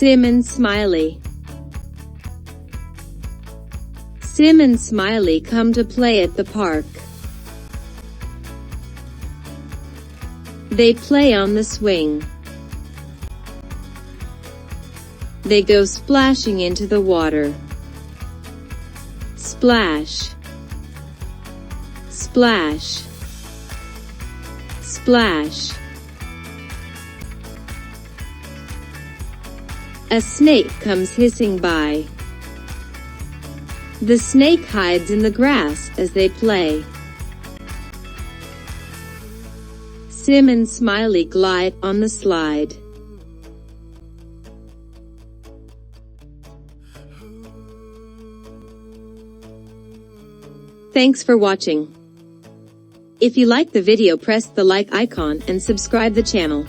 Sim and Smiley. Sim and Smiley come to play at the park. They play on the swing. They go splashing into the water. Splash, splash, splash. A snake comes hissing by. The snake hides in the grass as they play. Sim and Smiley glide on the slide. Thanks for watching. If you like the video, press the like icon and subscribe the channel.